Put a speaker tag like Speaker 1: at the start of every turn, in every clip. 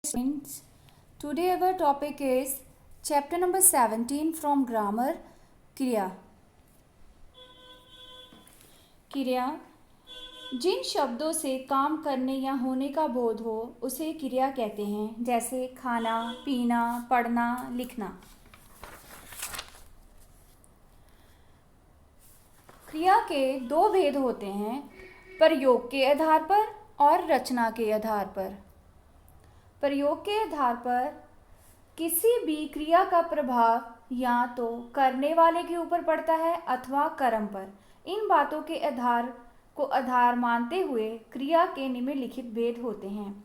Speaker 1: students. Today our topic is chapter number 17 from grammar क्रिया. क्रिया जिन शब्दों से काम करने या होने का बोध हो उसे क्रिया कहते हैं, जैसे खाना, पीना, पढ़ना, लिखना. क्रिया के दो भेद होते हैं, प्रयोग के आधार पर और रचना के आधार पर. प्रयोग के आधार पर किसी भी क्रिया का प्रभाव या तो करने वाले के ऊपर पड़ता है अथवा कर्म पर. इन बातों के आधार को आधार मानते हुए क्रिया के निम्नलिखित भेद होते हैं.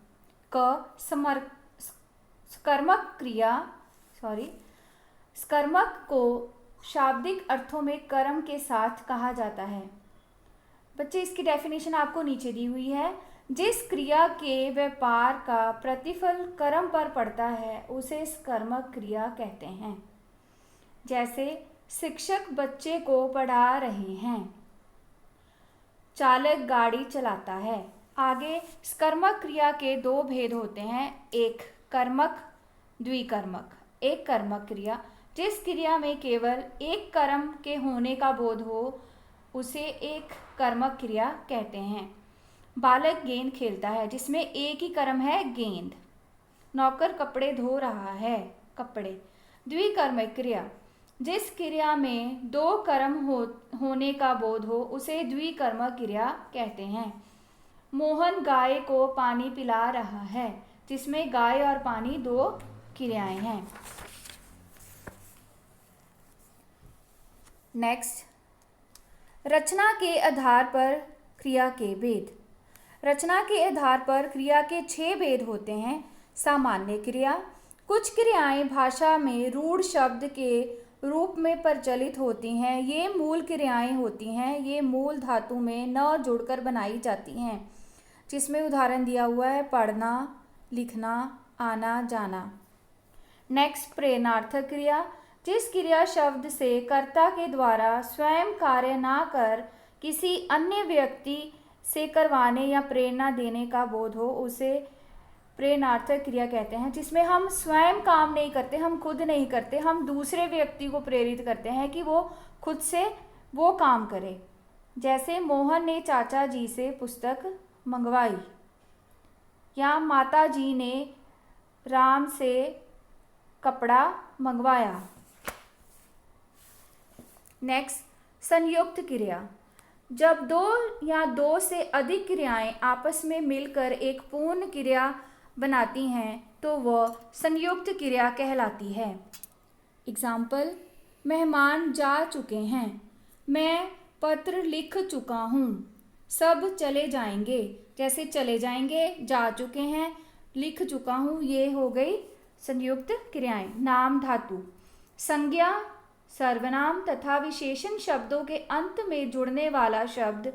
Speaker 1: स्कर्मक को शाब्दिक अर्थों में कर्म के साथ कहा जाता है. बच्चे, इसकी डेफिनेशन आपको नीचे दी हुई है. जिस क्रिया के व्यापार का प्रतिफल कर्म पर पड़ता है उसे स्कर्मक क्रिया कहते हैं. जैसे शिक्षक बच्चे को पढ़ा रहे हैं, चालक गाड़ी चलाता है. आगे स्कर्मक क्रिया के दो भेद होते हैं, एक कर्मक, द्विकर्मक. एक कर्मक क्रिया जिस क्रिया में केवल एक कर्म के होने का बोध हो उसे एक कर्मक क्रिया कहते हैं. बालक गेंद खेलता है जिसमें एक ही कर्म है, गेंद. नौकर कपड़े धो रहा है, कपड़े. द्विकर्मक क्रिया जिस क्रिया में दो कर्म होने का बोध हो उसे द्विकर्मक क्रिया कहते हैं. मोहन गाय को पानी पिला रहा है जिसमें गाय और पानी दो क्रियाएं हैं. नेक्स्ट, रचना के आधार पर क्रिया के भेद. रचना के आधार पर क्रिया के 6 भेद होते हैं. सामान्य क्रिया कुछ क्रियाएं भाषा में रूढ़ शब्द के रूप में प्रचलित होती हैं. ये मूल क्रियाएं होती हैं. ये मूल धातु में न जुड़कर बनाई जाती हैं, जिसमें उदाहरण दिया हुआ है, पढ़ना, लिखना, आना, जाना. नेक्स्ट, प्रेरणार्थक क्रिया जिस क्रिया शब्द से कर्ता के द्वारा स्वयं कार्य ना कर किसी अन्य व्यक्ति से करवाने या प्रेरणा देने का बोध हो उसे प्रेरणार्थक क्रिया कहते हैं. जिसमें हम स्वयं काम नहीं करते, हम खुद नहीं करते, हम दूसरे व्यक्ति को प्रेरित करते हैं कि वो खुद से वो काम करे. जैसे मोहन ने चाचा जी से पुस्तक मंगवाई या माता जी ने राम से कपड़ा मंगवाया. नेक्स्ट, संयुक्त क्रिया जब दो या दो से अधिक क्रियाएं आपस में मिलकर एक पूर्ण क्रिया बनाती हैं तो वह संयुक्त क्रिया कहलाती है. एग्जाम्पल, मेहमान जा चुके हैं, मैं पत्र लिख चुका हूँ, सब चले जाएंगे. जैसे चले जाएंगे, जा चुके हैं, लिख चुका हूँ, ये हो गई संयुक्त क्रियाएं. नाम धातु संज्ञा, सर्वनाम तथा विशेषण शब्दों के अंत में जुड़ने वाला शब्द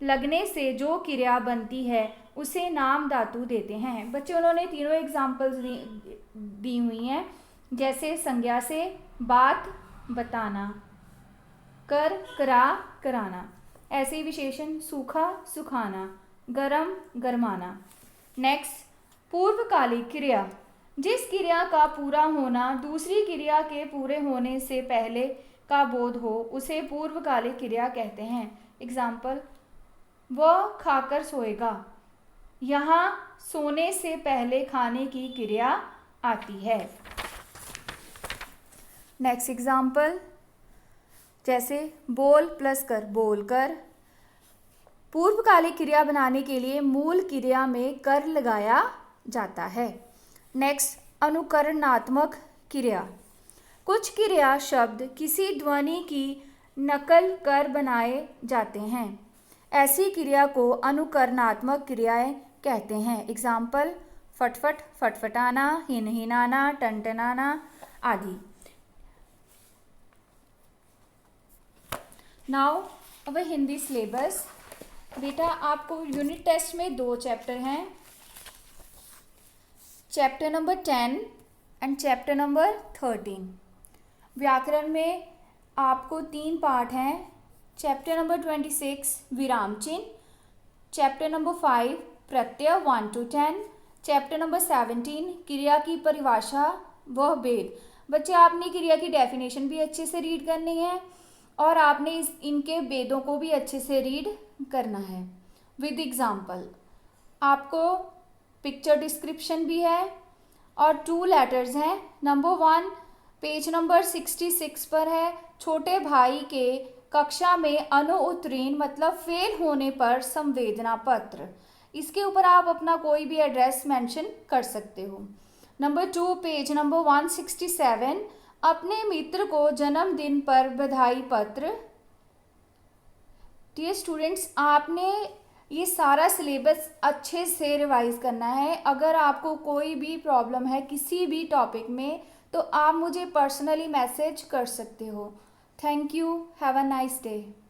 Speaker 1: लगने से जो क्रिया बनती है उसे नाम धातु देते हैं. बच्चों, उन्होंने तीनों एग्जाम्पल्स दी हुई हैं. जैसे संज्ञा से बात बताना, कर, करा, कराना. ऐसे ही विशेषण सूखा, सुखाना, गरम, गरमाना. नेक्स्ट, पूर्वकालिक क्रिया जिस क्रिया का पूरा होना दूसरी क्रिया के पूरे होने से पहले का बोध हो उसे पूर्वकालिक क्रिया कहते हैं. एग्जाम्पल, वह खाकर सोएगा. यहाँ सोने से पहले खाने की क्रिया आती है. नेक्स्ट एग्जाम्पल, जैसे बोल प्लस कर, बोल कर. पूर्वकालिक क्रिया बनाने के लिए मूल क्रिया में कर लगाया जाता है. नेक्स्ट, अनुकरणात्मक क्रिया कुछ क्रिया शब्द किसी ध्वनि की नकल कर बनाए जाते हैं. ऐसी क्रिया को अनुकरणात्मक क्रियाएं कहते हैं. एग्जाम्पल, फटफट, फटफटाना, हिनहिनाना, टनटनाना आदि. नाउ अब हिंदी सिलेबस. बेटा, आपको यूनिट टेस्ट में 2 चैप्टर हैं, chapter number 10 and chapter number 13. व्याकरण में आपको 3 पार्ट हैं. चैप्टर नंबर 26 विराम चिन्ह, chapter number 5 Pratyaya 1 to 10, chapter number 17 क्रिया की परिभाषा व भेद। बच्चे आपने क्रिया की डेफिनेशन भी अच्छे से रीड करनी है और आपने इनके भेदों को भी अच्छे से रीड करना है विद एग्जाम्पल। आपको पिक्चर डिस्क्रिप्शन भी है और 2 लेटर्स हैं। नंबर 1 पेज नंबर 66 पर है, छोटे भाई के कक्षा में अनुत्तीर्ण मतलब फेल होने पर संवेदना पत्र। इसके ऊपर आप अपना कोई भी एड्रेस मेंशन कर सकते हो। नंबर 2 पेज नंबर 167 अपने मित्र को जन्मदिन पर बधाई पत्र। डियर स्टूडेंट्स, आपने ये सारा सिलेबस अच्छे से रिवाइज करना है। अगर आपको कोई भी प्रॉब्लम है किसी भी टॉपिक में तो आप मुझे पर्सनली मैसेज कर सकते हो। Thank you, have a nice day.